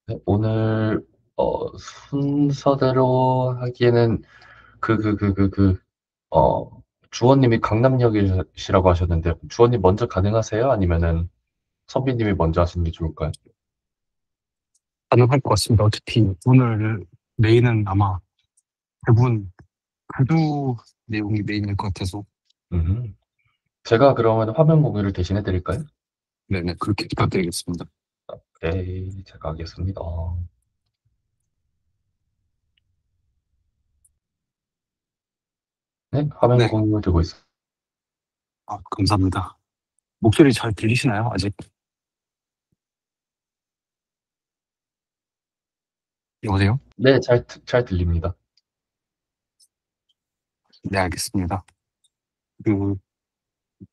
네, 오늘 순서대로 하기에는 어, 주원님이 강남역이시라고 하셨는데 주원님 먼저 가능하세요? 아니면은 선비님이 먼저 하시는 게 좋을까요? 가능할 것 같습니다. 어차피 오늘 메인은 아마 대부분 가두 내용이 메인일 것 같아서. 음, 제가 그러면 화면 공유를 대신해 드릴까요? 네네, 그렇게 부탁드리겠습니다. 네, 제가 하겠습니다. 네, 화면 네, 공유 되고 있습니다. 감사합니다. 목소리 잘 들리시나요? 아직? 여보세요? 네, 잘 들립니다. 네, 알겠습니다. 그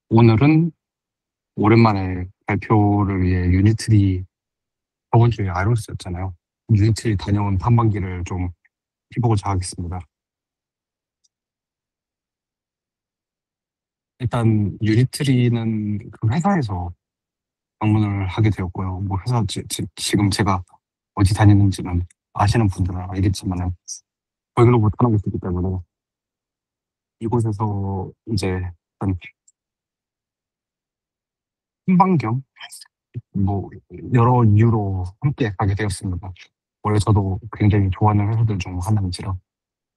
오늘은 오랜만에 발표를 위해 유니트리 저번 주에 아이론스였잖아요. 유니트리 다녀온 탐방기를 좀 해보고자 하겠습니다. 일단 유니트리는 그 회사에서 방문을 하게 되었고요. 뭐 회사 지금 제가 어디 다니는지는 아시는 분들은 알겠지만은 거기로 못하는 곳이기 때문에 이곳에서 이제 한 탐방 겸 뭐 여러 이유로 함께 가게 되었습니다. 원래 저도 굉장히 좋아하는 회사들 중 하나인지라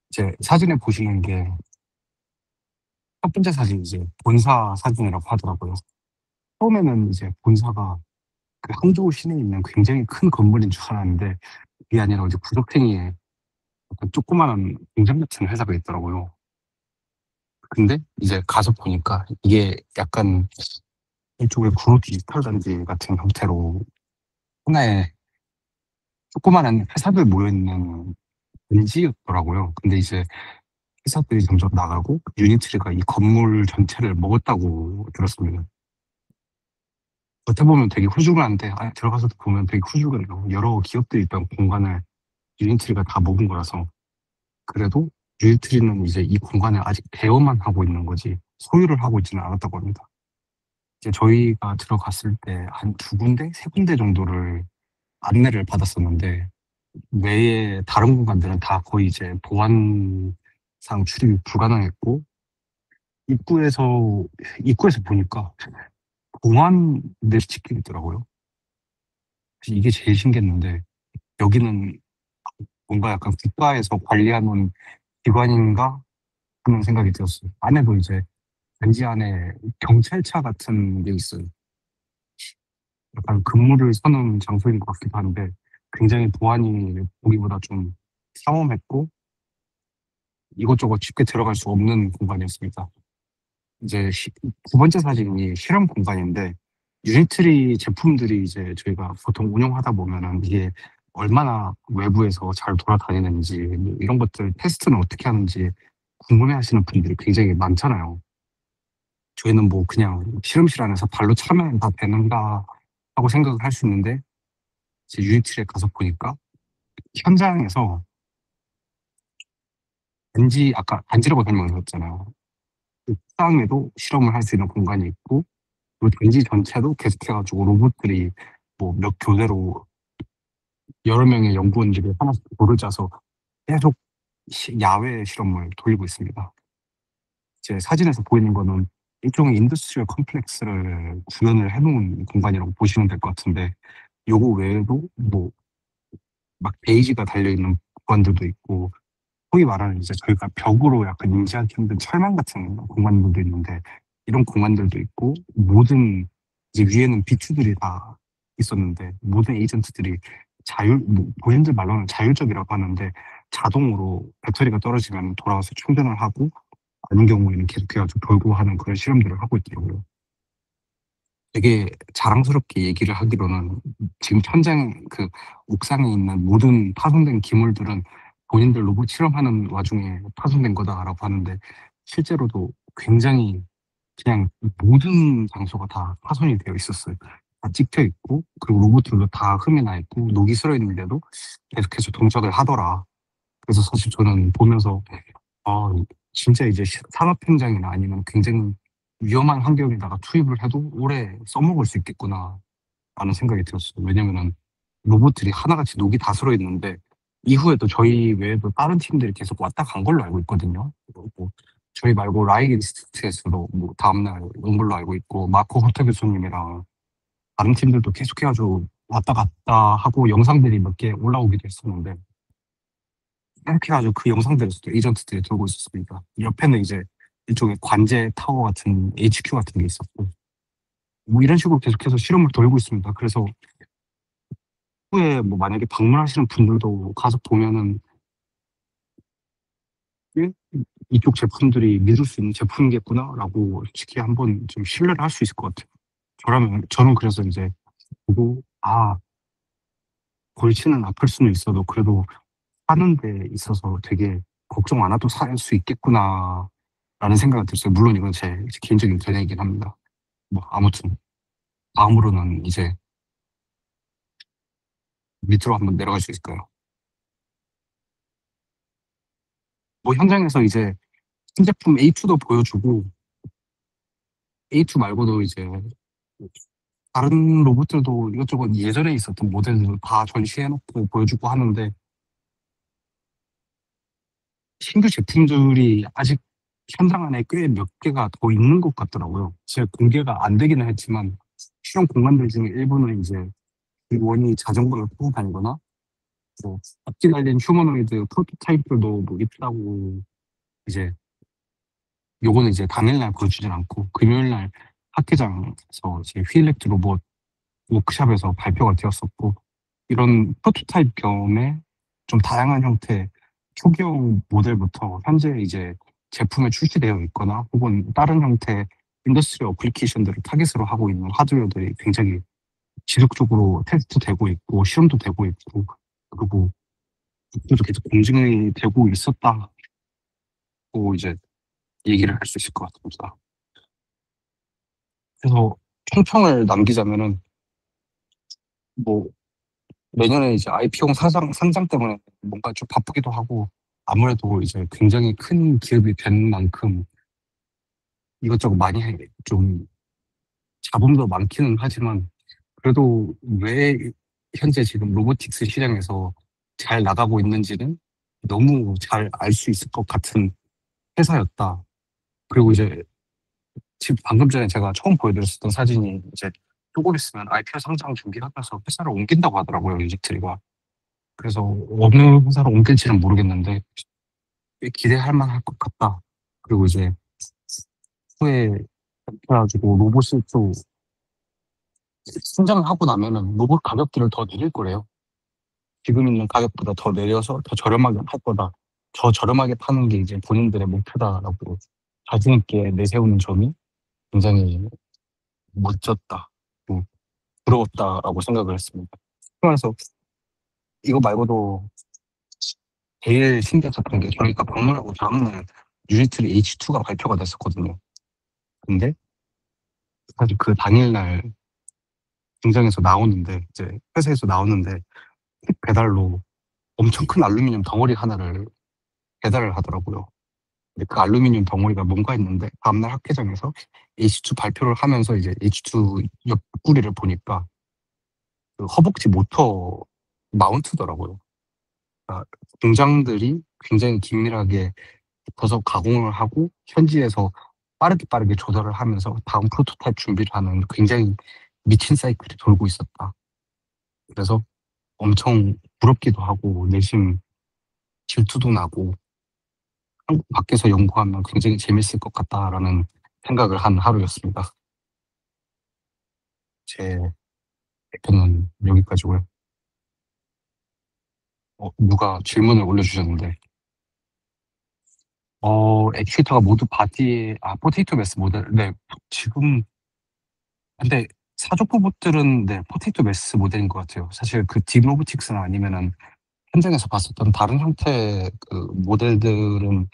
이제 사진에 보시는 게 첫 번째 사진이 이제 본사 사진이라고 하더라고요. 처음에는 이제 본사가 그 항저우 시내에 있는 굉장히 큰 건물인 줄 알았는데 그게 아니라 이제 구석탱이에 약간 조그마한 공장 같은 회사가 있더라고요. 근데 이제 가서 보니까 이게 약간 이쪽에 구로 디지털 단지 같은 형태로 하나의 조그마한 회사들 모여있는 단지였더라고요. 근데 이제 회사들이 점점 나가고 유니트리가 이 건물 전체를 먹었다고 들었습니다. 겉에 보면 되게 후줄근한데 안에 들어가서 보면 되게 후줄근해요. 여러 기업들이 있던 공간을 유니트리가 다 먹은 거라서. 그래도 유니트리는 이제 이 공간을 아직 대여만 하고 있는 거지 소유를 하고 있지는 않았다고 합니다. 이제 저희가 들어갔을 때 한 두 군데, 세 군데 정도를 안내를 받았었는데 외에 다른 공간들은 다 거의 이제 보안상 출입이 불가능했고 입구에서 입구에서 보니까 공안들이 찍혀 있더라고요. 그래서 이게 제일 신기했는데 여기는 뭔가 약간 국가에서 관리하는 기관인가 하는 생각이 들었어요. 안에도 이제 단지 안에 경찰차 같은 게 있어요. 약간 근무를 서는 장소인 것 같기도 한데 굉장히 보안이 보기보다 좀 삼엄했고 이것저것 쉽게 들어갈 수 없는 공간이었습니다. 이제 두 번째 사진이 실험 공간인데 유니트리 제품들이 이제 저희가 보통 운영하다 보면은 이게 얼마나 외부에서 잘 돌아다니는지 뭐 이런 것들 테스트는 어떻게 하는지 궁금해하시는 분들이 굉장히 많잖아요. 저희는 뭐 그냥 실험실 안에서 발로 차면 다 되는가 하고 생각을 할 수 있는데 이제 유니트리에 가서 보니까 현장에서 단지 아까 단지라고 설명드렸잖아요. 그 옥상에도 실험을 할 수 있는 공간이 있고 그 단지 전체도 계속해가지고 로봇들이 뭐 몇 교대로 여러 명의 연구원들이 하나씩 돌을 짜서 계속 야외 실험을 돌리고 있습니다. 제 사진에서 보이는 거는 일종의 인더스트리얼 컴플렉스를 구현을 해놓은 공간이라고 보시면 될 것 같은데 요거 외에도 뭐 막 베이지가 달려있는 공간들도 있고 소위 말하는 이제 저희가 벽으로 약간 인지하기 힘든 철망 같은 공간들도 있는데 이런 공간들도 있고 모든 이제 위에는 비트들이 다 있었는데 모든 에이전트들이 뭐 본인들 말로는 자율적이라고 하는데 자동으로 배터리가 떨어지면 돌아와서 충전을 하고 아닌 경우에는 계속해가지고 돌고 하는 그런 실험들을 하고 있더라고요. 되게 자랑스럽게 얘기를 하기로는 지금 현장 그 옥상에 있는 모든 파손된 기물들은 본인들 로봇 실험하는 와중에 파손된 거다라고 하는데 실제로도 굉장히 그냥 모든 장소가 다 파손이 되어 있었어요. 다 찍혀 있고 그리고 로봇들도 다 흠이 나 있고 녹이 슬어 있는데도 계속해서 동작을 하더라. 그래서 사실 저는 보면서 아, 진짜 이제 산업 현장이나 아니면 굉장히 위험한 환경에다가 투입을 해도 오래 써먹을 수 있겠구나 라는 생각이 들었어요. 왜냐면은 로봇들이 하나같이 녹이 다스러 있는데 이후에도 저희 외에도 다른 팀들이 계속 왔다 간 걸로 알고 있거든요. 뭐 저희 말고 라이인스트에서도 뭐 다음날 온 걸로 알고 있고 마코 호테 교수님이랑 다른 팀들도 계속해 가지고 왔다 갔다 하고 영상들이 몇 개 올라오기도 했었는데 이렇게 해 가지고 그 영상들에서도 에이전트들이 돌고 있었습니다. 옆에는 이제 일종의 관제 타워 같은 HQ 같은 게 있었고 뭐 이런 식으로 계속해서 실험을 돌고 있습니다. 그래서 후에 뭐 만약에 방문하시는 분들도 가서 보면은 '예? 이쪽 제품들이 믿을 수 있는 제품이겠구나.'라고 솔직히 한번 좀 신뢰를 할 수 있을 것 같아요. 저는 그래서 이제 보고 '아 골치는 아플 수는 있어도 그래도 사는 데 있어서 되게 걱정 안 하고 살 수 있겠구나.'라는 생각이 들었어요. 물론 이건 제 개인적인 견해이긴 합니다. 뭐 아무튼 다음으로는 이제 밑으로 한번 내려갈 수 있을까요? 뭐 현장에서 이제 신제품 A2도 보여주고 A2 말고도 이제 다른 로봇들도 이것저것 예전에 있었던 모델들 다 전시해 놓고 보여주고 하는데 신규 제품들이 아직 현장 안에 꽤 몇 개가 더 있는 것 같더라고요. 제가 공개가 안 되기는 했지만 실험 공간들 중에 일부는 이제 원이 자전거를 타고 다니거나 뭐 바퀴 달린 휴머노이드 프로토타입들도 뭐 있다고 이제 요거는 이제 당일날 보여주진 않고 금요일날 학회장에서 이제 휠렉트 로봇 워크숍에서 발표가 되었었고 이런 프로토타입 겸에 좀 다양한 형태 초기형 모델부터 현재 이제 제품에 출시되어 있거나 혹은 다른 형태의 인더스트리 어플리케이션들을 타깃으로 하고 있는 하드웨어들이 굉장히 지속적으로 테스트되고 있고 실험도 되고 있고 그리고 앞으로도 계속 검증이 되고 있었다고 이제 얘기를 할 수 있을 것 같습니다. 그래서 총평을 남기자면은 뭐 내년에 이제 IPO 상장 때문에 뭔가 좀 바쁘기도 하고 아무래도 이제 굉장히 큰 기업이 된 만큼 이것저것 많이 좀 잡음도 많기는 하지만 그래도 왜 현재 지금 로보틱스 시장에서 잘 나가고 있는지는 너무 잘 알 수 있을 것 같은 회사였다. 그리고 이제 지금 방금 전에 제가 처음 보여드렸었던 사진이 이제 조금 있으면 IPO 상장 준비하면서 회사를 옮긴다고 하더라고요, 유직트리가. 그래서 어느 회사로 옮길지는 모르겠는데 꽤 기대할 만할 것 같다. 그리고 이제 후에 그래가지고 로봇을 또 신장을 하고 나면은 로봇 가격들을 더 내릴 거래요. 지금 있는 가격보다 더 내려서 더 저렴하게 팔 거다. 더 저렴하게 파는 게 이제 본인들의 목표다라고 자신 있게 내세우는 점이 굉장히 멋졌다. 또 부러웠다라고 생각을 했습니다. 그래서 이거 말고도 제일 신기했었던 게 저희가 방문하고 다음날 유니트리 H2가 발표가 됐었거든요. 근데 사실 그 당일날 공장에서 나오는데 이제 회사에서 나오는데 택 배달로 엄청 큰 알루미늄 덩어리 하나를 배달을 하더라고요. 근데 그 알루미늄 덩어리가 뭔가 했는데 다음날 학회장에서 H2 발표를 하면서 이제 H2 옆구리를 보니까 그 허벅지 모터 마운트더라고요. 그러니까 공장들이 굉장히 긴밀하게 붙어서 가공을 하고 현지에서 빠르게 조절을 하면서 다음 프로토타입 준비를 하는 굉장히 미친 사이클이 돌고 있었다. 그래서 엄청 부럽기도 하고 내심 질투도 나고 '한국 밖에서 연구하면 굉장히 재밌을 것 같다.'라는 생각을 한 하루였습니다. 제 대표는 여기까지고요. 누가 질문을 올려주셨는데 액추에이터가 모두 바디에 포테이토 메스 모델 네 지금 근데 사족 로봇들은 네 포테이토 메스 모델인 것 같아요. 사실 그 딥로보틱스나 아니면은 현장에서 봤었던 다른 형태의 그 모델들은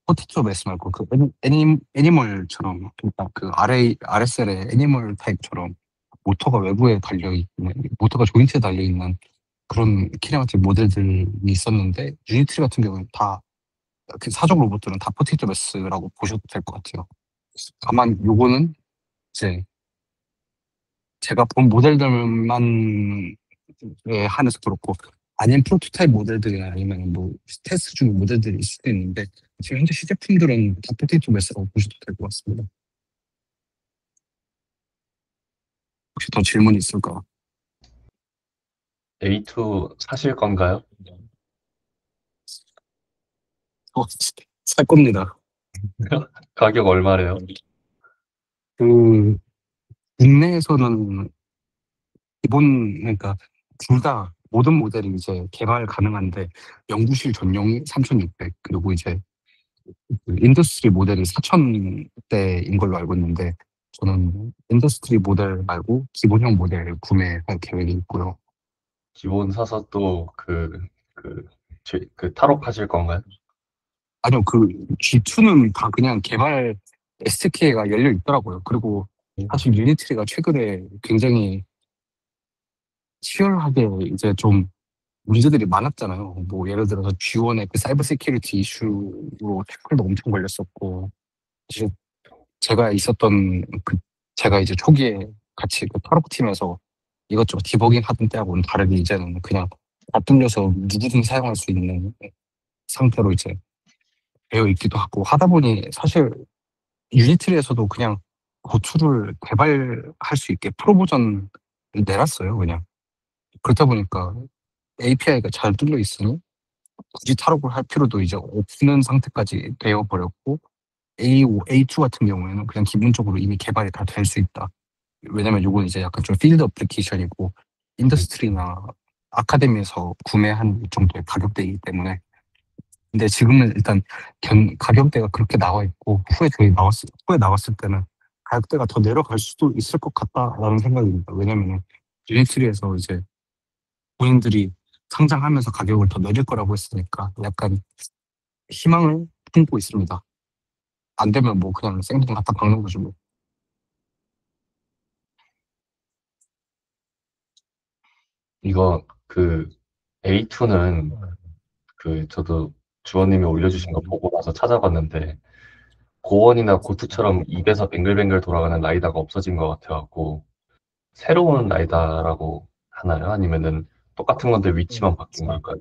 포테이토 메스 말고 그 애니멀처럼 그러니까 그 RSL의 애니멀 타입처럼 모터가 외부에 달려 있는 모터가 조인트에 달려 있는 그런 키네마틱 모델들이 있었는데 유니트리 같은 경우는 다 그 사족 로봇들은 다 포테이토 메스라고 보셔도 될 것 같아요. 다만 요거는 이제 제가 본 모델들만 한해서 그렇고, 아니면 프로토타입 모델들이나 아니면 뭐 테스트 중 모델들이 있을 수도 있는데, 지금 현재 시제품들은 다 포테이토 매스라고 보셔도 될 것 같습니다. 혹시 더 질문이 있을까? A2 사실 건가요? 어, 살 겁니다. 가격 얼마래요? 그, 국내에서는 그러니까 둘 다 모든 모델이 이제 개발 가능한데, 연구실 전용이 3,600, 그리고 이제 그 인더스트리 모델이 4,000대인 걸로 알고 있는데, 저는 인더스트리 모델 말고 기본형 모델 구매할 계획이 있고요. 기본 사서 또 그 탈옥하실 건가요? 아니요, 그 G2는 다 그냥 개발 SDK가 열려 있더라고요. 그리고 사실 유니트리가 최근에 굉장히 치열하게 이제 좀 문제들이 많았잖아요. 뭐 예를 들어서 G1의 그 사이버 세큐리티 이슈로 태클도 엄청 걸렸었고, 사실 제가 있었던 그 제가 이제 초기에 같이 그 탈옥팀에서 이것저것 디버깅 하던 때하고는 다르게 이제는 그냥 다 뚫려서 누구든 사용할 수 있는 상태로 이제 되어 있기도 하고 하다 보니, 사실 유니트리에서도 그냥 고투를 개발할 수 있게 프로 버전을 내놨어요, 그냥. 그렇다 보니까 API가 잘 뚫려 있으니 굳이 탈옥을 할 필요도 이제 없는 상태까지 되어 버렸고, A2 같은 경우에는 그냥 기본적으로 이미 개발이 다 될 수 있다. 왜냐면 요건 이제 약간 좀 필드 어플리케이션이고 인더스트리나 아카데미에서 구매한 정도의 가격대이기 때문에. 근데 지금은 일단 가격대가 그렇게 나와 있고, 후에 나왔을 때는 가격대가 더 내려갈 수도 있을 것 같다라는 생각입니다. 왜냐면은 유니트리에서 이제 본인들이 상장하면서 가격을 더 내릴 거라고 했으니까 약간 희망을 품고 있습니다. 안 되면 뭐 그냥 생돈 갖다 박는 거죠 뭐. 이거 A2는 저도 주원님이 올려주신 거 보고 나서 찾아봤는데 고원이나 고투처럼 입에서 뱅글뱅글 돌아가는 라이다가 없어진 것 같아갖고 새로운 라이다라고 하나요? 아니면은 똑같은 건데 위치만 바뀐 걸까요?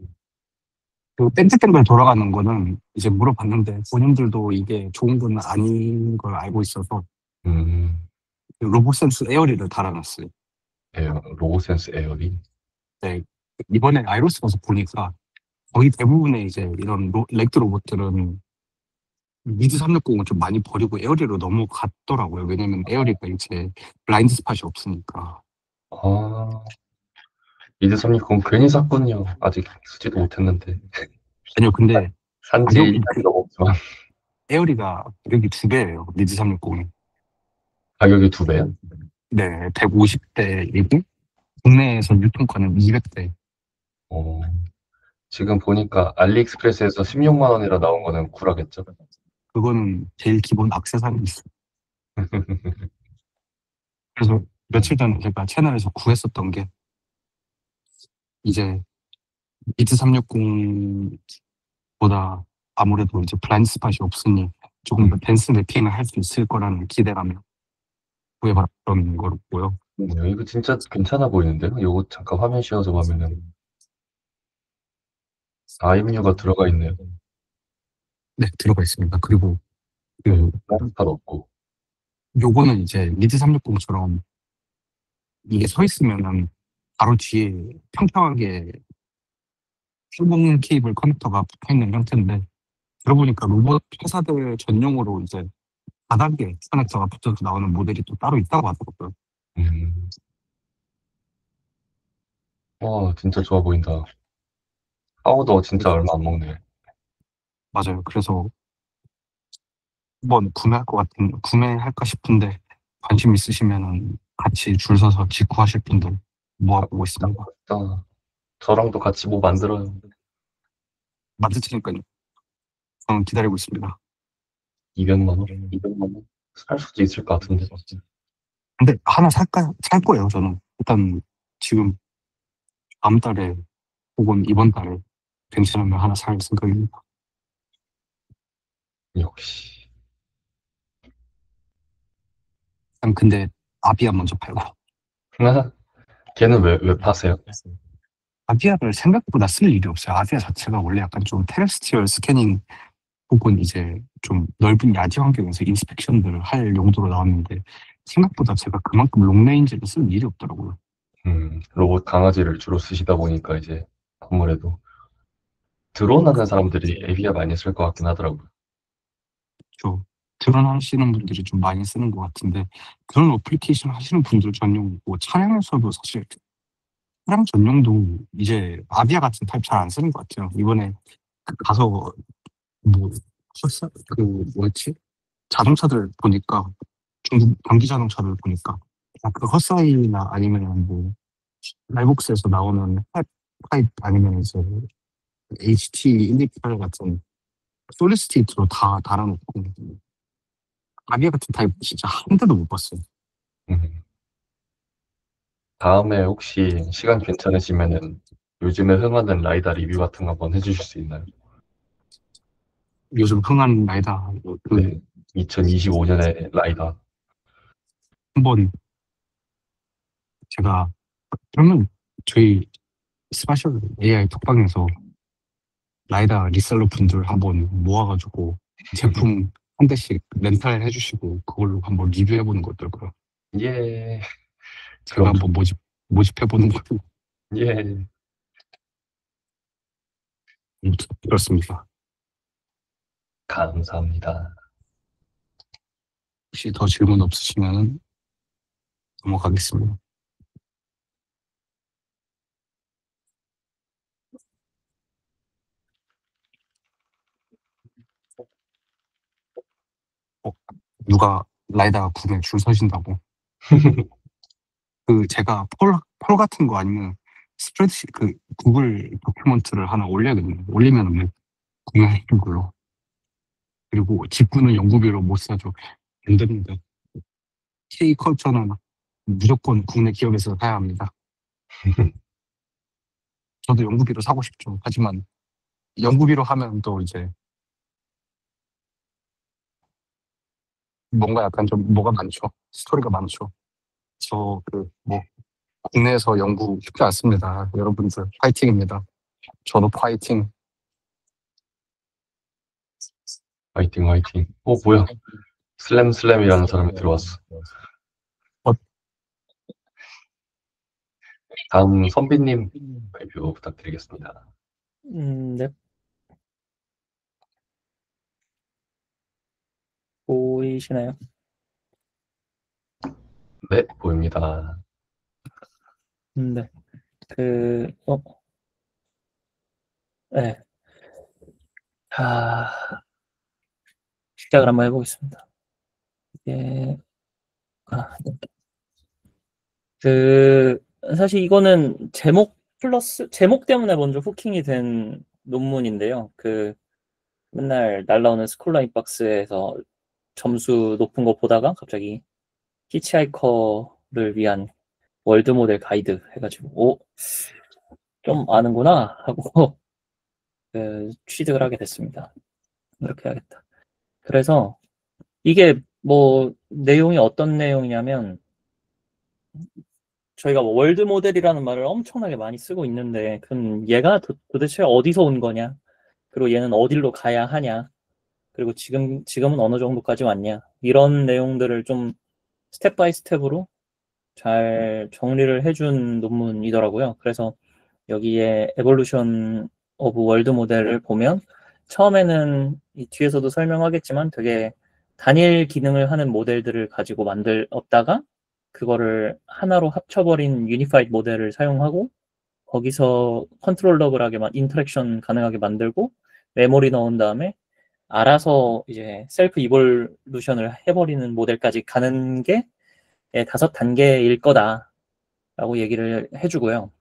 그 땡글땡글 돌아가는 거는 이제 물어봤는데 본인들도 이게 좋은 건 아닌 걸 알고 있어서 음, 그 로보센스 에어리를 달아놨어요. 로고센스 에어리. 네, 이번에 아이로스 가서 보니까 거의 대부분의 이제 이런 렉드 로봇들은 미드 360을 좀 많이 버리고 에어리로 넘어갔더라고요. 왜냐면 에어리가 이제 블라인드 스팟이 없으니까. 아, 미드360 괜히 샀군요. 아직 쓰지도 못했는데. 아니요, 근데 산지 가격, 1년이 넘었지만 에어리가 가격이 두 배예요. 미드 360이. 가격이 두 배야? 네, 150대이고 국내에서 유통가는 200대. 어, 지금 보니까 알리익스프레스에서 16만 원이라 나온 거는 쿨하겠죠? 그거는 제일 기본 액세서리 있어요. 그래서 며칠 전에 제가 채널에서 구했었던 게 이제 미드 360보다 아무래도 이제 블라인드 스팟이 없으니 조금 더 댄스 매핑을 할 수 있을 거라는 기대감에 구해봤던 거였고요. 이거 진짜 괜찮아 보이는데요? 이거 잠깐 화면 씌워서 보면은 IMU가 들어가 있네요. 네, 들어가 있습니다. 그리고 네, 그 플라스틱 없고. 요거는 이제 미드 360처럼 이게 서 있으면은 바로 뒤에 평평하게 출봉 케이블 커넥터가 붙어 있는 형태인데, 들어보니까 로봇 회사들 전용으로 이제 바닥에 커넥터가 붙어서 나오는 모델이 또 따로 있다고 하더라고요. 음, 와, 진짜 좋아 보인다. 파우더 진짜 얼마 안 먹네. 맞아요. 그래서 한번 구매할까 싶은데, 관심 있으시면은 같이 줄 서서 직구하실 분들 모아보고 있습니다. 아, 저랑도 같이 뭐 만들어요. 만들 테니까요. 저는 기다리고 있습니다. 200만 원? 200만 원? 살 수도 있을 것 같은데. 근데 하나 살 거예요, 저는. 일단 지금 다음 달에 혹은 이번 달에 괜찮으면 하나 살 생각입니다. 역시. 일단 근데 아비아 먼저 팔고. 걔는 왜 파세요? 아비아를 생각보다 쓸 일이 없어요. 아비아 자체가 원래 약간 좀 테레스트리얼 스캐닝 혹은 이제 좀 넓은 야지 환경에서 인스펙션들을 할 용도로 나왔는데 생각보다 제가 그만큼 롱레인지를 쓸 일이 없더라고요. 로봇 강아지를 주로 쓰시다 보니까 이제 아무래도 드론 하는 사람들이 에비아 많이 쓸 것 같긴 하더라고요. 저 드론 하시는 분들이 좀 많이 쓰는 것 같은데 그런 어플리케이션 하시는 분들 전용이고 차량에서도 사실 차량 전용도 이제 아비아 같은 타입 잘 안 쓰는 것 같아요. 이번에 가서 뭐 그 뭐였지? 자동차들 보니까 중국 전기 자동차들 보니까 그 헛사이나 아니면 뭐 라이복스에서 나오는 타입 아니면 이제 HT128 같은 솔리스테이트로 다 달아놓고 아비아 같은 타입 진짜 한 대도 못 봤어요. 음. 다음에 혹시 시간 괜찮으시면은 요즘에 흥하는 라이다 리뷰 같은 거 한번 해주실 수 있나요? 요즘 흥한 라이다 그 네. 2025년에 라이다. 한번 제가 그러면 저희 스파셜 AI 톡방에서 라이다 리셀러 분들 한번 모아가지고 제품 한 대씩 렌탈 해주시고 그걸로 한번 리뷰해보는 거 어떨까요? 예. 제가 그럼 한번 모집해보는 걸로. 예. 그렇습니다. 감사합니다. 혹시 더 질문 없으시면 넘어가겠습니다. 어, 누가 라이다 구매 줄 서신다고? 그 제가 폴 같은 거 아니면 스프레드शी트 그 구글 도큐먼트를 하나 올려야겠네요. 올리면 뭐 구매하는 걸로. 그리고 직구는 연구비로 못 사죠. 안 됩니다. K컬처는 무조건 국내 기업에서 사야 합니다. 저도 연구비로 사고 싶죠. 하지만 연구비로 하면 또 이제 뭔가 약간 좀 뭐가 많죠. 스토리가 많죠. 저 그 뭐 국내에서 연구 쉽지 않습니다. 여러분들 파이팅입니다. 저도 파이팅. 화이팅, 화이팅. 뭐야. 슬램이라는 사람이 들어왔어. 어, 다음 선비님 발표 부탁드리겠습니다. 네. 보이시나요? 네, 보입니다. 네. 네. 시작을 한번 해보겠습니다. 예. 네. 사실 이거는 제목 때문에 먼저 후킹이 된 논문인데요. 맨날 날라오는 스콜라인 박스에서 점수 높은 거 보다가 갑자기 히치하이커를 위한 월드 모델 가이드 해가지고, 좀 아는구나 하고 취득을 하게 됐습니다. 이렇게 해야겠다. 그래서 이게 뭐 내용이 어떤 내용이냐면 저희가 뭐 월드 모델이라는 말을 엄청나게 많이 쓰고 있는데 그럼 얘가 도대체 어디서 온 거냐? 그리고 얘는 어디로 가야 하냐? 그리고 지금은 어느 정도까지 왔냐? 이런 내용들을 좀 스텝 바이 스텝으로 잘 정리를 해준 논문이더라고요. 그래서 여기에 에볼루션 오브 월드 모델을 보면 처음에는 이 뒤에서도 설명하겠지만 되게 단일 기능을 하는 모델들을 가지고 만들었다가 그거를 하나로 합쳐버린 유니파이드 모델을 사용하고 거기서 컨트롤러블하게 인터랙션 가능하게 만들고 메모리 넣은 다음에 알아서 이제 셀프 이볼루션을 해버리는 모델까지 가는 게 5단계일 거다라고 얘기를 해주고요.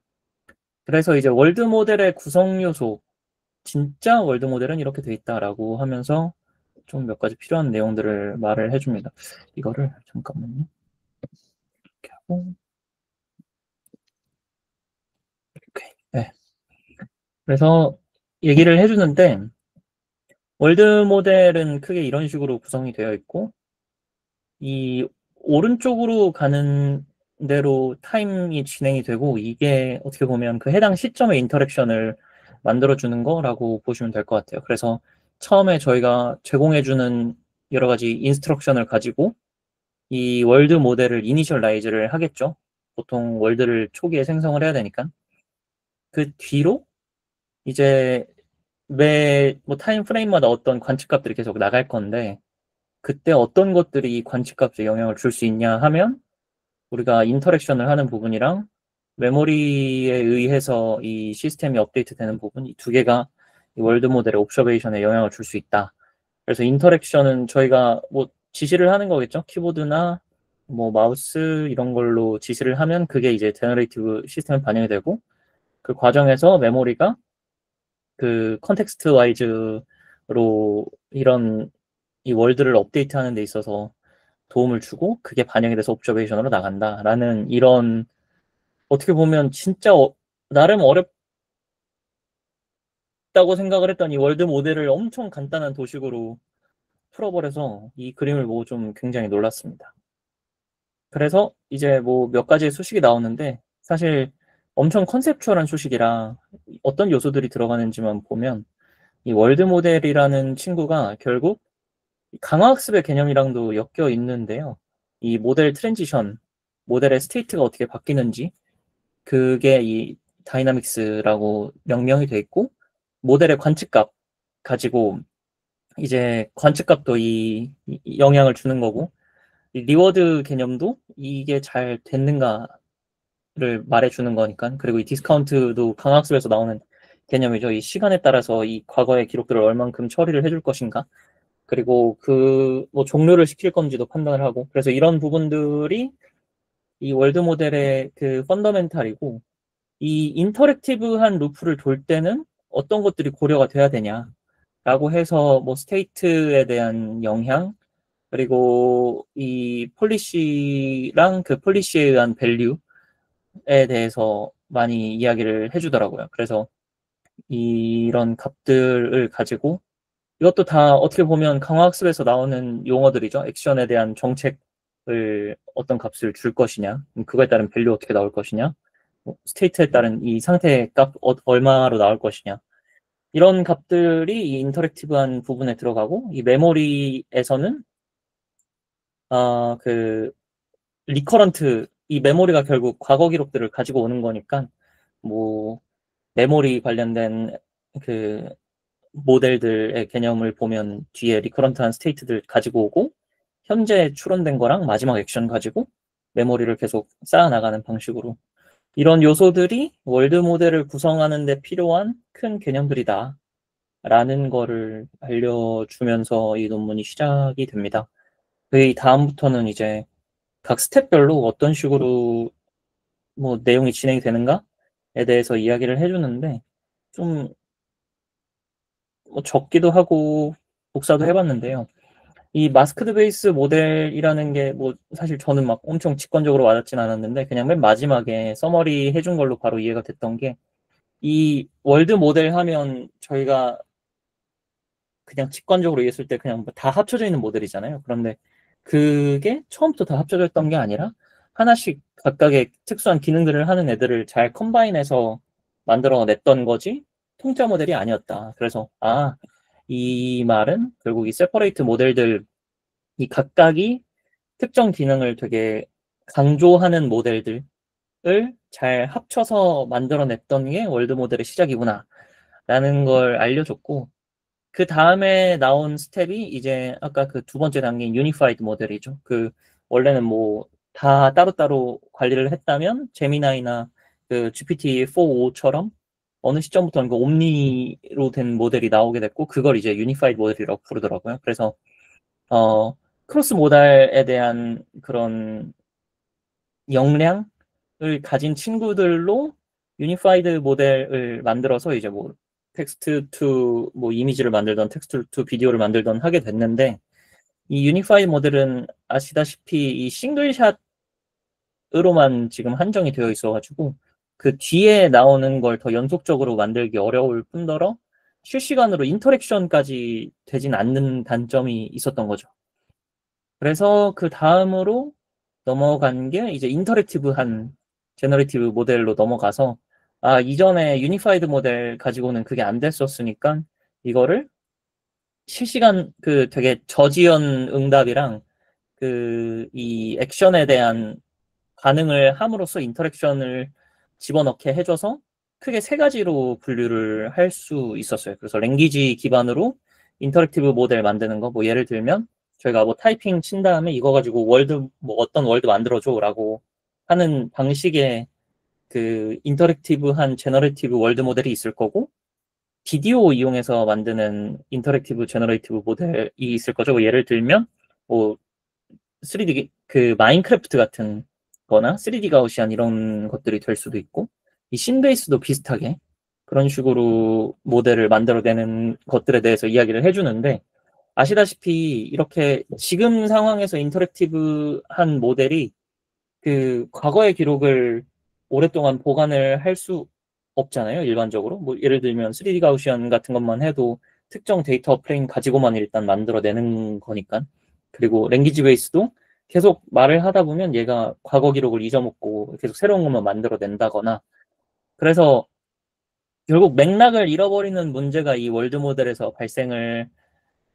그래서 이제 월드 모델의 구성 요소, 진짜 월드 모델은 이렇게 돼 있다라고 하면서 좀 몇 가지 필요한 내용들을 말을 해줍니다. 이거를 잠깐만요. 이렇게 하고, 오케이. 네. 그래서 얘기를 해주는데 월드 모델은 크게 이런 식으로 구성이 되어 있고 이 오른쪽으로 가는 대로 타임이 진행이 되고 이게 어떻게 보면 그 해당 시점의 인터랙션을 만들어주는 거라고 보시면 될 것 같아요. 그래서 처음에 저희가 제공해주는 여러 가지 인스트럭션을 가지고 이 월드 모델을 이니셜라이즈를 하겠죠. 보통 월드를 초기에 생성을 해야 되니까. 그 뒤로 이제 매 뭐 타임 프레임마다 어떤 관측값들이 계속 나갈 건데 그때 어떤 것들이 이 관측값에 영향을 줄 수 있냐 하면 우리가 인터랙션을 하는 부분이랑 메모리에 의해서 이 시스템이 업데이트되는 부분 이 두 개가 이 월드 모델의 옵저베이션에 영향을 줄 수 있다. 그래서 인터랙션은 저희가 뭐 지시를 하는 거겠죠. 키보드나 뭐 마우스 이런 걸로 지시를 하면 그게 이제 제너레이티브 시스템에 반영이 되고 그 과정에서 메모리가 그 컨텍스트 와이즈로 이런 이 월드를 업데이트하는 데 있어서 도움을 주고 그게 반영이 돼서 옵저베이션으로 나간다라는 이런 어떻게 보면 진짜 나름 어렵다고 생각을 했던 이 월드 모델을 엄청 간단한 도식으로 풀어버려서 이 그림을 보고 좀 굉장히 놀랐습니다. 그래서 이제 뭐 몇 가지의 수식이 나오는데 사실 엄청 컨셉추얼한 수식이라 어떤 요소들이 들어가는지만 보면 이 월드 모델이라는 친구가 결국 강화학습의 개념이랑도 엮여 있는데요. 이 모델 트랜지션, 모델의 스테이트가 어떻게 바뀌는지 그게 이 다이나믹스라고 명명이 돼 있고 모델의 관측값 가지고 이제 관측값도 이 영향을 주는 거고 이 리워드 개념도 이게 잘 됐는가를 말해주는 거니까 그리고 이 디스카운트도 강학습에서 나오는 개념이죠. 이 시간에 따라서 이 과거의 기록들을 얼만큼 처리를 해줄 것인가 그리고 그 뭐 종료를 시킬 건지도 판단을 하고 그래서 이런 부분들이 이 월드 모델의 그 펀더멘탈이고 이 인터랙티브한 루프를 돌 때는 어떤 것들이 고려가 돼야 되냐라고 해서 뭐 스테이트에 대한 영향 그리고 이 폴리시랑 그 폴리시에 의한 밸류에 대해서 많이 이야기를 해주더라고요. 그래서 이런 값들을 가지고 이것도 다 어떻게 보면 강화학습에서 나오는 용어들이죠. 액션에 대한 정책을 어떤 값을 줄 것이냐, 그거에 따른 밸류 어떻게 나올 것이냐, 스테이트에 따른 이 상태의 값 얼마로 나올 것이냐 이런 값들이 이 인터랙티브한 부분에 들어가고 이 메모리에서는 그 리커런트 이 메모리가 결국 과거 기록들을 가지고 오는 거니까 뭐 메모리 관련된 그 모델들의 개념을 보면 뒤에 리커런트한 스테이트들 가지고 오고 현재 추론된 거랑 마지막 액션 가지고 메모리를 계속 쌓아나가는 방식으로 이런 요소들이 월드 모델을 구성하는 데 필요한 큰 개념들이다 라는 거를 알려주면서 이 논문이 시작이 됩니다. 그 다음부터는 이제 각 스텝별로 어떤 식으로 뭐 내용이 진행이 되는가에 대해서 이야기를 해주는데 좀 뭐 적기도 하고 복사도 해봤는데요. 이 마스크드 베이스 모델이라는 게 뭐 사실 저는 막 엄청 직관적으로 와닿진 않았는데 그냥 맨 마지막에 서머리 해준 걸로 바로 이해가 됐던 게 이 월드 모델 하면 저희가 그냥 직관적으로 이해했을 때 그냥 다 합쳐져 있는 모델이잖아요. 그런데 그게 처음부터 다 합쳐져 있던 게 아니라 하나씩 각각의 특수한 기능들을 하는 애들을 잘 컴바인해서 만들어냈던 거지 통짜 모델이 아니었다. 그래서 이 말은 결국 이 세퍼레이트 모델들 이 각각이 특정 기능을 되게 강조하는 모델들을 잘 합쳐서 만들어냈던 게 월드 모델의 시작이구나 라는 걸 알려줬고 그 다음에 나온 스텝이 이제 아까 그 두 번째 단계인 유니파이드 모델이죠. 그 원래는 뭐 다 따로따로 관리를 했다면 제미나이나 그 GPT-4.5처럼 어느 시점부터는 그 옴니로 된 모델이 나오게 됐고 그걸 이제 유니파이드 모델이라고 부르더라고요. 그래서 크로스 모달에 대한 그런 역량을 가진 친구들로 유니파이드 모델을 만들어서 이제 뭐 텍스트 투 뭐 이미지를 만들던 텍스트 투 비디오를 만들던 하게 됐는데 이 유니파이드 모델은 아시다시피 이 싱글샷으로만 지금 한정이 되어 있어가지고 그 뒤에 나오는 걸 더 연속적으로 만들기 어려울 뿐더러 실시간으로 인터랙션까지 되진 않는 단점이 있었던 거죠. 그래서 그 다음으로 넘어간 게 이제 인터랙티브한 제너레이티브 모델로 넘어가서 이전에 유니파이드 모델 가지고는 그게 안 됐었으니까 이거를 실시간 그 되게 저지연 응답이랑 그 이 액션에 대한 반응을 함으로써 인터랙션을 집어넣게 해줘서 크게 세 가지로 분류를 할 수 있었어요. 그래서 랭귀지 기반으로 인터랙티브 모델 만드는 거, 뭐 예를 들면 저희가 뭐 타이핑 친 다음에 이거 가지고 뭐 어떤 월드 만들어줘라고 하는 방식의 그 인터랙티브한 제너레이티브 월드 모델이 있을 거고, 비디오 이용해서 만드는 인터랙티브 제너레이티브 모델이 있을 거죠. 뭐 예를 들면 뭐 3D 그 마인크래프트 같은 거나 3D 가우시안 이런 것들이 될 수도 있고, 이 신베이스도 비슷하게 그런 식으로 모델을 만들어내는 것들에 대해서 이야기를 해주는데, 아시다시피 이렇게 지금 상황에서 인터랙티브한 모델이 그 과거의 기록을 오랫동안 보관을 할 수 없잖아요, 일반적으로. 뭐 예를 들면 3D 가우시안 같은 것만 해도 특정 데이터 프레임 가지고만 일단 만들어내는 거니까. 그리고 랭귀지 베이스도 계속 말을 하다 보면 얘가 과거 기록을 잊어먹고 계속 새로운 것만 만들어낸다거나, 그래서 결국 맥락을 잃어버리는 문제가 이 월드 모델에서 발생을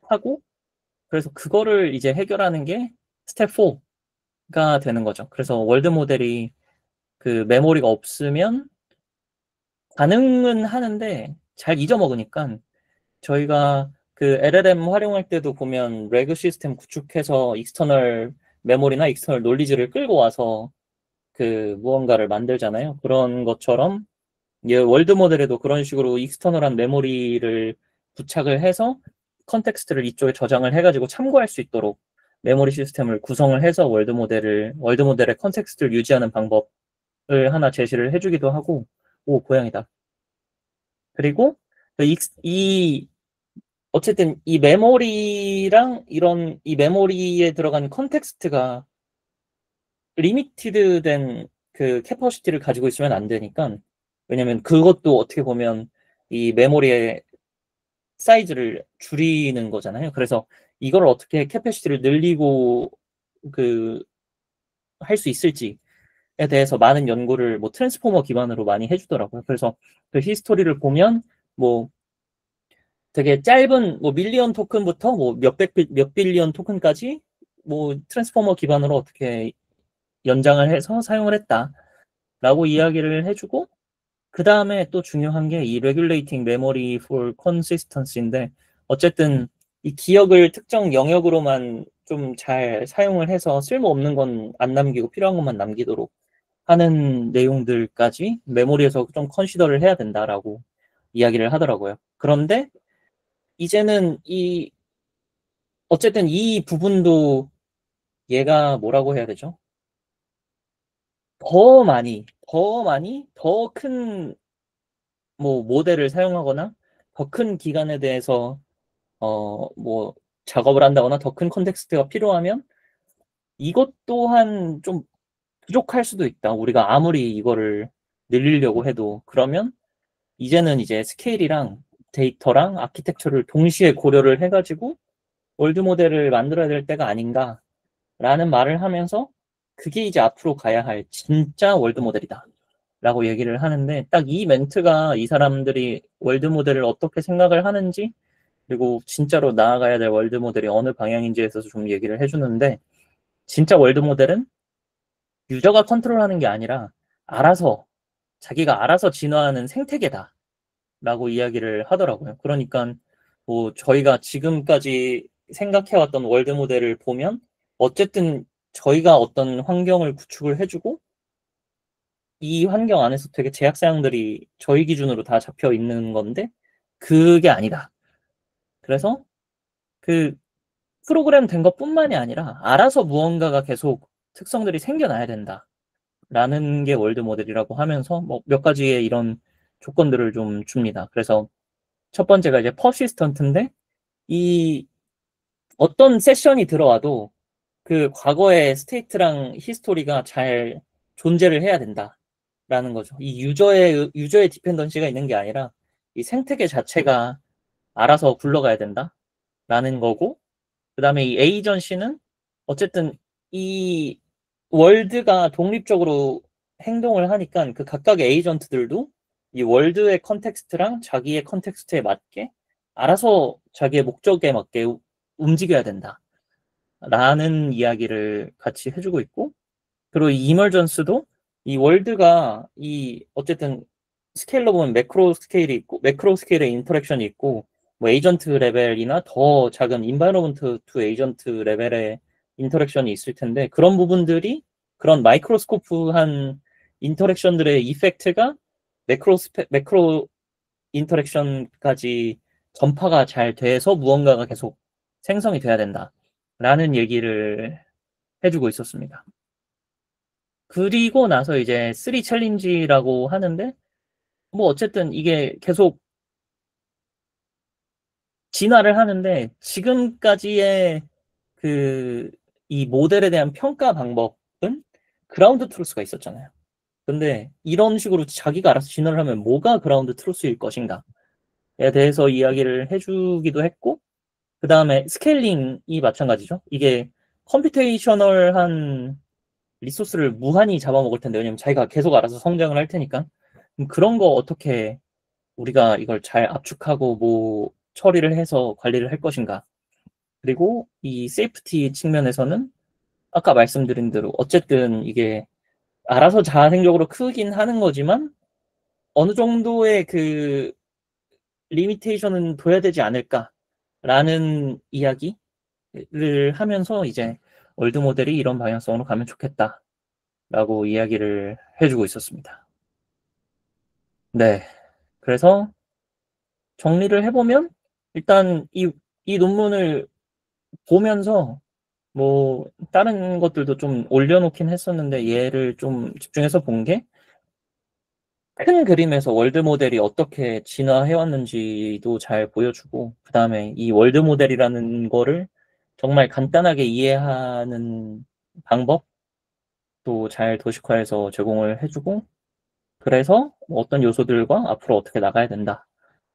하고, 그래서 그거를 이제 해결하는 게 스텝 4가 되는 거죠. 그래서 월드 모델이 그 메모리가 없으면 반응은 하는데 잘 잊어먹으니까, 저희가 그 LLM 활용할 때도 보면 레그 시스템 구축해서 익스터널 메모리나 익스터널 논리지를 끌고 와서 그 무언가를 만들잖아요. 그런 것처럼 월드 모델에도 그런 식으로 익스터널한 메모리를 부착을 해서 컨텍스트를 이쪽에 저장을 해가지고 참고할 수 있도록 메모리 시스템을 구성을 해서 월드 모델의 컨텍스트를 유지하는 방법을 하나 제시를 해주기도 하고. 오, 고양이다. 그리고 어쨌든 이 메모리랑 이 메모리에 들어간 컨텍스트가 리미티드된 그 캐퍼시티를 가지고 있으면 안 되니까, 왜냐면 그것도 어떻게 보면 이 메모리의 사이즈를 줄이는 거잖아요. 그래서 이걸 어떻게 캐퍼시티를 늘리고 그 할 수 있을지에 대해서 많은 연구를 뭐 트랜스포머 기반으로 많이 해주더라고요. 그래서 그 히스토리를 보면 뭐 되게 짧은 뭐 밀리언 토큰부터 뭐 몇 빌리언 토큰까지 뭐 트랜스포머 기반으로 어떻게 연장을 해서 사용을 했다라고 이야기를 해주고, 그 다음에 또 중요한 게 이 regulating memory for consistency인데, 어쨌든 이 기억을 특정 영역으로만 좀 잘 사용을 해서 쓸모없는 건 안 남기고 필요한 것만 남기도록 하는 내용들까지 메모리에서 좀 컨시더를 해야 된다라고 이야기를 하더라고요. 그런데 이제는 어쨌든 이 부분도 얘가 뭐라고 해야 되죠? 더 큰 뭐 모델을 사용하거나 더 큰 기간에 대해서 뭐 작업을 한다거나 더 큰 컨텍스트가 필요하면 이것 또한 좀 부족할 수도 있다. 우리가 아무리 이거를 늘리려고 해도. 그러면 이제는 이제 스케일이랑 데이터랑 아키텍처를 동시에 고려를 해가지고 월드 모델을 만들어야 될 때가 아닌가라는 말을 하면서, 그게 이제 앞으로 가야 할 진짜 월드 모델이다 라고 얘기를 하는데, 딱 이 멘트가 이 사람들이 월드 모델을 어떻게 생각을 하는지, 그리고 진짜로 나아가야 될 월드 모델이 어느 방향인지에 있어서 좀 얘기를 해주는데, 진짜 월드 모델은 유저가 컨트롤하는 게 아니라 자기가 알아서 진화하는 생태계다 라고 이야기를 하더라고요. 그러니까 뭐 저희가 지금까지 생각해왔던 월드 모델을 보면 어쨌든 저희가 어떤 환경을 구축을 해주고 이 환경 안에서 되게 제약 사항들이 저희 기준으로 다 잡혀 있는 건데 그게 아니다. 그래서 그 프로그램 된 것뿐만이 아니라 알아서 무언가가 계속 특성들이 생겨나야 된다라는 게 월드 모델이라고 하면서 뭐 몇 가지의 이런 조건들을 좀 줍니다. 그래서 첫 번째가 이제 퍼시스턴트인데, 이 어떤 세션이 들어와도 그 과거의 스테이트랑 히스토리가 잘 존재를 해야 된다라는 거죠. 이 유저의 디펜던시가 있는 게 아니라 이 생태계 자체가 알아서 굴러가야 된다라는 거고, 그 다음에 이 에이전시는 어쨌든 이 월드가 독립적으로 행동을 하니까 그 각각의 에이전트들도 이 월드의 컨텍스트랑 자기의 컨텍스트에 맞게 알아서 자기의 목적에 맞게 움직여야 된다. 라는 이야기를 같이 해주고 있고, 그리고 이 이멀전스도 이 월드가 이 어쨌든 스케일로 보면 매크로 스케일이 있고, 매크로 스케일의 인터랙션이 있고, 뭐 에이전트 레벨이나 더 작은 인바이러먼트 투 에이전트 레벨의 인터랙션이 있을 텐데, 그런 부분들이 그런 마이크로스코프한 인터랙션들의 이펙트가 매크로 인터랙션까지 전파가 잘 돼서 무언가가 계속 생성이 돼야 된다라는 얘기를 해주고 있었습니다. 그리고 나서 이제 3 챌린지라고 하는데, 뭐 어쨌든 이게 계속 진화를 하는데, 지금까지의 이 모델에 대한 평가 방법은 그라운드 트루스가 있었잖아요. 근데 이런 식으로 자기가 알아서 진화를 하면 뭐가 그라운드 트루스일 것인가에 대해서 이야기를 해주기도 했고, 그 다음에 스케일링이 마찬가지죠. 이게 컴퓨테이셔널한 리소스를 무한히 잡아먹을 텐데, 왜냐면 자기가 계속 알아서 성장을 할 테니까. 그런 거 어떻게 우리가 이걸 잘 압축하고 뭐 처리를 해서 관리를 할 것인가. 그리고 이 세이프티 측면에서는 아까 말씀드린 대로 어쨌든 이게 알아서 자생적으로 크긴 하는 거지만 어느 정도의 그 리미테이션은 둬야 되지 않을까라는 이야기를 하면서 이제 월드 모델이 이런 방향성으로 가면 좋겠다라고 이야기를 해주고 있었습니다. 네. 그래서 정리를 해보면 일단 이 논문을 보면서 뭐 다른 것들도 좀 올려놓긴 했었는데 얘를 좀 집중해서 본 게 큰 그림에서 월드 모델이 어떻게 진화해왔는지도 잘 보여주고, 그 다음에 이 월드 모델이라는 거를 정말 간단하게 이해하는 방법도 잘 도식화해서 제공을 해주고, 그래서 어떤 요소들과 앞으로 어떻게 나가야 된다,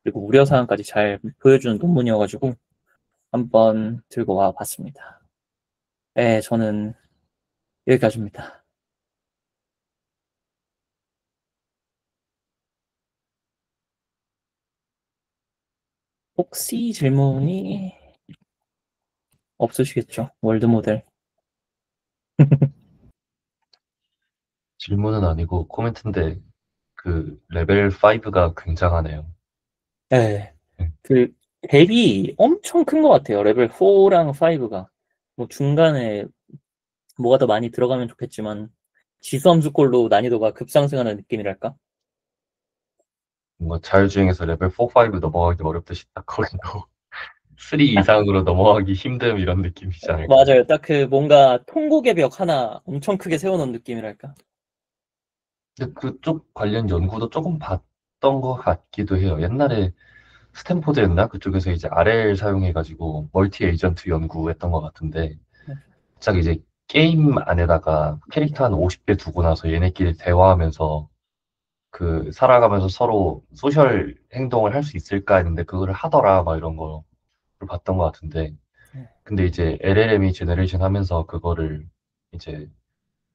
그리고 우려사항까지 잘 보여주는 논문이어가지고 한번 들고 와 봤습니다. 네, 저는 여기까지입니다. 혹시 질문이 없으시겠죠? 월드 모델. 질문은 아니고 코멘트인데 그 레벨 5가 굉장하네요. 네. 네. 그 갭이 엄청 큰 것 같아요. 레벨 4랑 5가. 뭐 중간에 뭐가 더 많이 들어가면 좋겠지만 지수함수꼴로 난이도가 급상승하는 느낌이랄까? 뭔가 자율주행에서 레벨 4, 5 넘어가기 어렵듯이 딱 거기도 3 이상으로 넘어가기 힘듦 이런 느낌이지 않을까. 맞아요. 딱 그 뭔가 통곡의 벽 하나 엄청 크게 세워놓은 느낌이랄까? 근데 그쪽 관련 연구도 조금 봤던 것 같기도 해요. 옛날에 스탠포드였나? 그쪽에서 이제 RL 사용해가지고 멀티 에이전트 연구했던 것 같은데, 네. 딱 이제 게임 안에다가 캐릭터 한 50개 두고 나서 얘네끼리 대화하면서 그 살아가면서 서로 소셜 행동을 할 수 있을까 했는데 그거를 하더라 막 이런 거를 봤던 것 같은데, 네. 근데 이제 LLM이 제너레이션 하면서 그거를 이제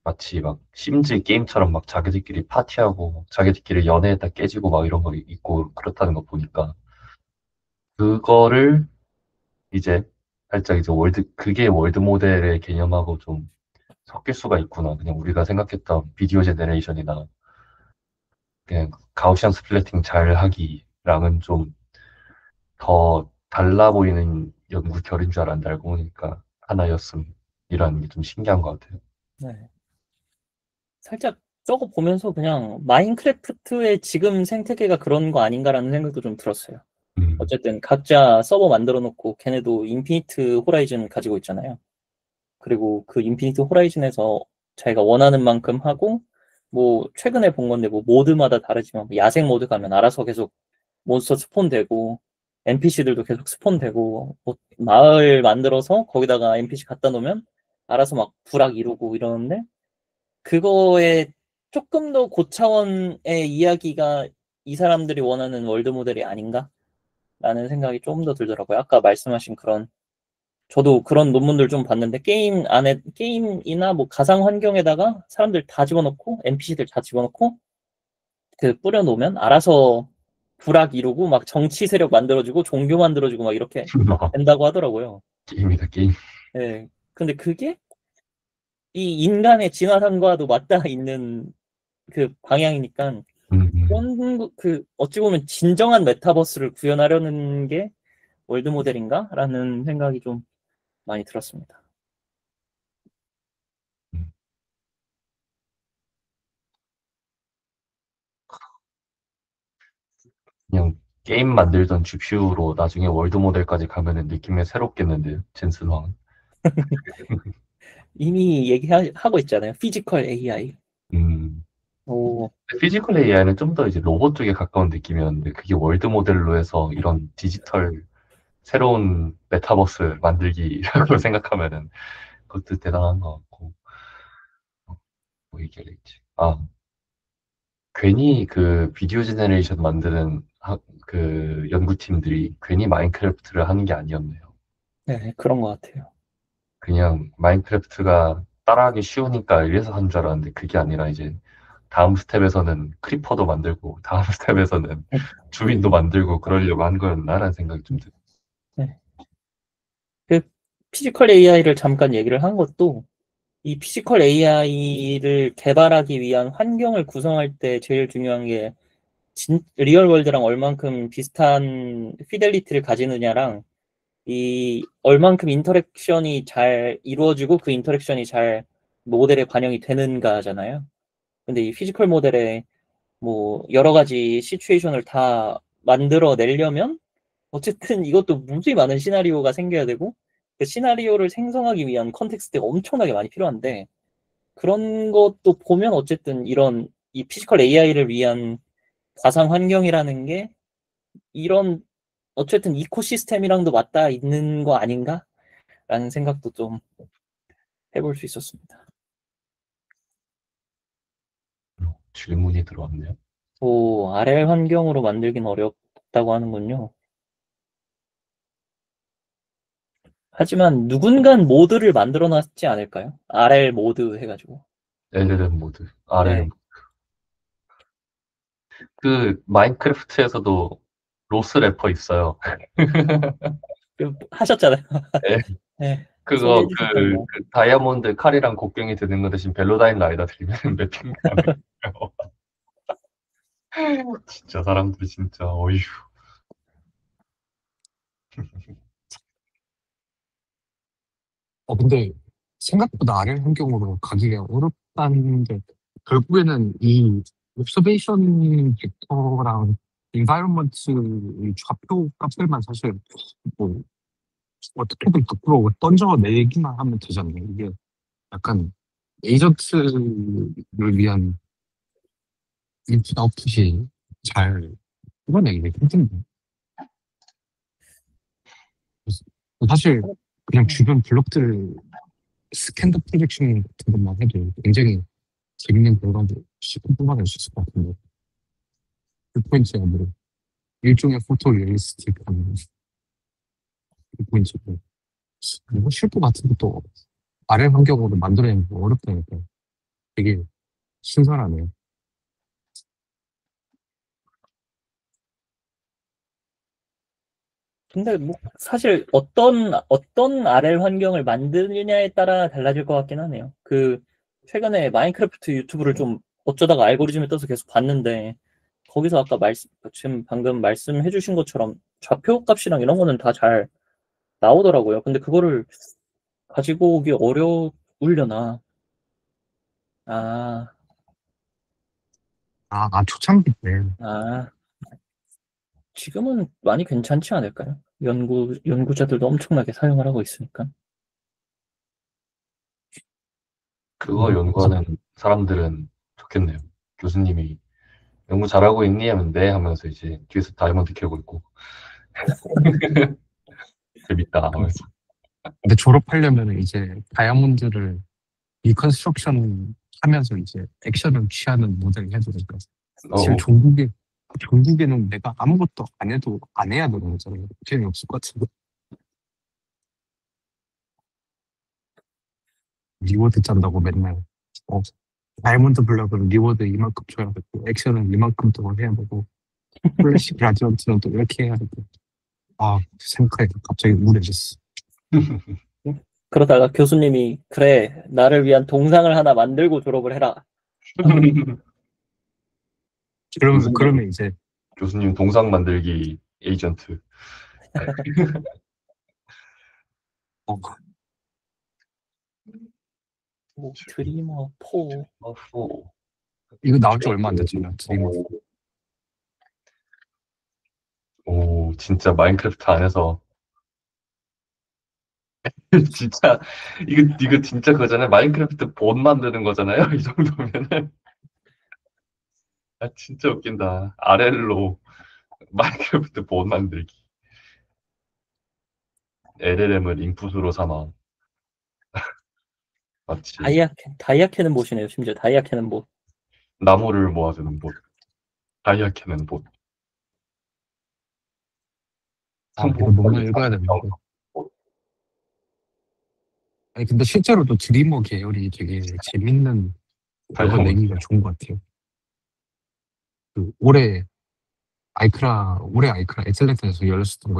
마치 막 심즈 게임처럼 막 자기들끼리 파티하고 자기들끼리 연애했다 깨지고 막 이런 거 있고 그렇다는 거 보니까 그거를 이제 살짝 이제 그게 월드 모델의 개념하고 좀 섞일 수가 있구나. 그냥 우리가 생각했던 비디오 제너레이션이나 그냥 가우시안 스플래팅 잘 하기랑은 좀 더 달라 보이는 연구 결인 줄 알았는데 알고 보니까 하나였음이라는 게 좀 신기한 것 같아요. 네. 살짝 저거 보면서 그냥 마인크래프트의 지금 생태계가 그런 거 아닌가라는 생각도 좀 들었어요. 음, 어쨌든 각자 서버 만들어 놓고 걔네도 인피니트 호라이즌 가지고 있잖아요. 그리고 그 인피니트 호라이즌에서 자기가 원하는 만큼 하고, 뭐 최근에 본 건데 뭐 모드마다 다르지만 뭐 야생 모드 가면 알아서 계속 몬스터 스폰되고 NPC들도 계속 스폰되고, 뭐 마을 만들어서 거기다가 NPC 갖다 놓으면 알아서 막 부락 이루고 이러는데, 그거에 조금 더 고차원의 이야기가 이 사람들이 원하는 월드 모델이 아닌가? 라는 생각이 좀 더 들더라고요. 아까 말씀하신 그런 저도 그런 논문들 좀 봤는데 게임 안에 게임이나 뭐 가상 환경에다가 사람들 다 집어넣고 NPC들 다 집어넣고 그 뿌려놓으면 알아서 부락 이루고 막 정치 세력 만들어주고 종교 만들어주고 막 이렇게 된다고 하더라고요. 게임이다, 게임. 네. 근데 그게 이 인간의 진화상과도 맞닿아 있는 그 방향이니까 그런 그 어찌 보면 진정한 메타버스를 구현하려는 게 월드 모델인가라는 생각이 좀 많이 들었습니다. 그냥 게임 만들던 GPU로 나중에 월드 모델까지 가면은 느낌이 새롭겠는데요, 젠슨 황은. 이미 얘기하고 있잖아요. 피지컬 AI. 음. 오, 피지컬 AI는 좀 더 이제 로봇 쪽에 가까운 느낌이었는데 그게 월드 모델로 해서 이런 디지털 새로운 메타버스 만들기라고 생각하면은 그것도 대단한 것 같고. 뭐 얘기할지. 아, 괜히 그 비디오 제너레이션 만드는 그 연구팀들이 괜히 마인크래프트를 하는 게 아니었네요. 네, 그런 것 같아요. 그냥 마인크래프트가 따라하기 쉬우니까 이래서 한 줄 알았는데 그게 아니라 이제 다음 스텝에서는 크리퍼도 만들고 다음 스텝에서는 주민도 만들고 그러려고 한 거였나라는 생각이 좀 들어요. 네. 그 피지컬 AI를 잠깐 얘기를 한 것도 이 피지컬 AI를 개발하기 위한 환경을 구성할 때 제일 중요한 게 리얼 월드랑 얼만큼 비슷한 피델리티를 가지느냐랑 이 얼만큼 인터랙션이 잘 이루어지고 그 인터랙션이 잘 모델에 반영이 되는가잖아요. 근데 이 피지컬 모델에 뭐 여러 가지 시츄에이션을 다 만들어 내려면 어쨌든 이것도 무수히 많은 시나리오가 생겨야 되고 그 시나리오를 생성하기 위한 컨텍스트가 엄청나게 많이 필요한데 그런 것도 보면 어쨌든 이런 이 피지컬 AI를 위한 가상 환경이라는 게 이런 어쨌든 이코시스템이랑도 맞닿아 있는 거 아닌가라는 생각도 좀 해볼 수 있었습니다. 질문이 들어왔네요. 오, RL 환경으로 만들긴 어렵다고 하는군요. 하지만 누군간 모드를 만들어 놨지 않을까요? RL 모드 해가지고. LLM 모드, RLM. 네. 그 마인크래프트에서도 로스 래퍼 있어요. 하셨잖아요. 네. 네. 소개해 그거 주셨잖아요. 그 다이아몬드 칼이랑 곡괭이 드는 거 대신 벨로다인 라이더 들면 맵핑 가능해요. 진짜 사람들 진짜 어휴. 근데 생각보다 아래 환경으로 가기가 어렵다는 게 결국에는 이 옵서베이션 벡터랑 인바이런먼트 이 좌표 값들만 사실 뭐 어떻게든 밖으로 던져내기만 하면 되잖아요. 이게 약간 에이전트를 위한 인풋 아웃풋이 잘 이겨내기 힘든데. 그래서 사실 그냥 주변 블록들 스캔더 프로젝션 같은 것만 해도 굉장히 재밌는 결과도 쉽게 뽑아낼 수 있을 것 같은데 그 포인트가 뭐 일종의 포토 리얼리스틱한 그 포인트고 그리고 실버 같은 것도 아래 환경으로 만들어내는 게 어렵다니까 되게 신선하네요. 근데 뭐 사실 어떤 RL 환경을 만드느냐에 따라 달라질 것 같긴 하네요. 그 최근에 마인크래프트 유튜브를 좀 어쩌다가 알고리즘에 떠서 계속 봤는데 거기서 아까 지금 방금 말씀해 주신 것처럼 좌표 값이랑 이런 거는 다 잘 나오더라고요. 근데 그거를 가지고 오기 어려우려나. 아, 초창기 때 아, 지금은 많이 괜찮지 않을까요? 연구자들도 엄청나게 사용을 하고 있으니까. 그거 연구하는 사람들은 좋겠네요. 교수님이 연구 잘하고 있니? 하면 네 하면서 이제 뒤에서 다이아몬드 캐고 있고 재밌다 하면서. 근데 졸업하려면 이제 다이아몬드를 리컨스트럭션 하면서 이제 액션을 취하는 모델을 해야 되니까 사실 어, 종국에는 내가 아무것도 안 해도 안 해야 되는 거잖아요. 재미없을 것 같은데. 리워드 짠다고 맨날 어, 다이아몬드 블럭은 리워드 이만큼 줘야 되고 액션은 이만큼 더 해야 되고 플래시 그라디언트는 또 이렇게 해야 되고 생각하니까 갑자기 우울해졌어. 그러다가 교수님이 그래 나를 위한 동상을 하나 만들고 졸업을 해라. 그러면 이제 교수님 동상 만들기 에이전트. 어, 뭐, 드리머 4 어후. 이거 나올 지 얼마 안 됐잖아. 드림. 오, 진짜 마인크래프트 안에서 진짜 이거 진짜 그거잖아요. 마인크래프트 본 만드는 거잖아요. 이 정도면은 진짜 웃긴다. 아렐로 마인크래프트 본 만들기. LLM을 인풋으로 삼아. 마치 다이아 캐는 못이네요. 심지어 다이아 캐는 못. 나무를 모아주는 봇. 다이아 캐는 봇. 이거 논문 읽어야 되는데. 아니 근데 실제로도 드리머 계열이 되게 재밌는 여러 내기가 좋은 것 같아요. 올해 아이크라 애틀랜타에서 열렸었던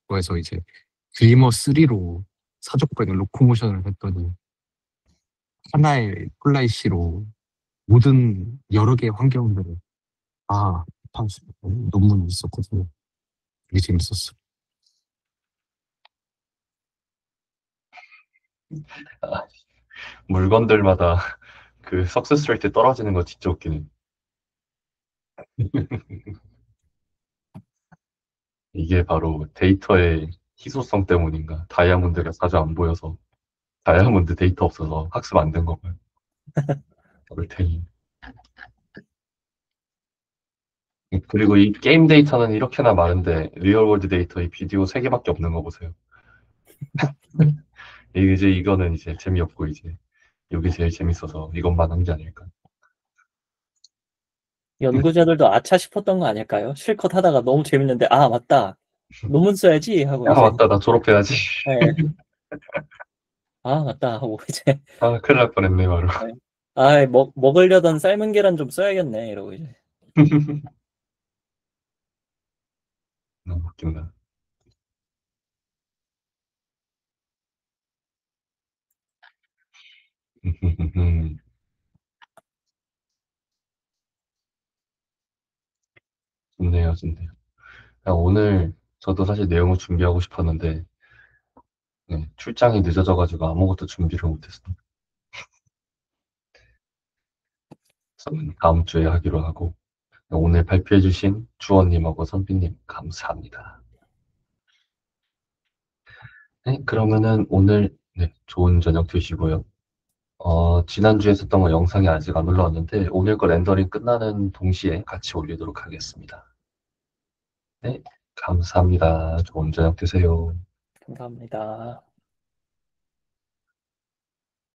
거에서 이제 드리머 3로 사족보에는 로코모션을 했더니 하나의 플라이시로 모든 여러 개의 환경들을 다 논문이 있었거든요. 되게 재밌었어. 물건들마다 그 석세스 레이트 떨어지는 거 진짜 웃기네. 이게 바로 데이터의 희소성 때문인가? 다이아몬드가 자주 안 보여서 다이아몬드 데이터 없어서 학습 안 된 거고요. 얼탱이. 그리고 이 게임 데이터는 이렇게나 많은데 리얼월드 데이터 이 비디오 3개밖에 없는 거 보세요. 이거는 이제 재미없고 이제 여기 제일 재밌어서 이것만 한 게 아닐까. 연구자들도 아차 싶었던 거 아닐까요? 실컷 하다가 너무 재밌는데 맞다. 논문 써야지 하고 이제 맞다, 나 졸업해야지. 네. 맞다 하고 이제 큰일 날 뻔했네 바로. 먹으려던 삶은 계란 좀 써야겠네 이러고 이제. 너무 웃긴다. 좋네요, 좋네요. 오늘 저도 사실 내용을 준비하고 싶었는데 출장이 늦어져가지고 아무것도 준비를 못했어요. 저는 다음 주에 하기로 하고 오늘 발표해주신 주원님하고 선비님 감사합니다. 네, 그러면은 오늘 좋은 저녁 되시고요. 지난주에 했었던 거 영상이 아직 안 올라왔는데 오늘 거 렌더링 끝나는 동시에 같이 올리도록 하겠습니다. 네, 감사합니다. 좋은 저녁 되세요. 감사합니다.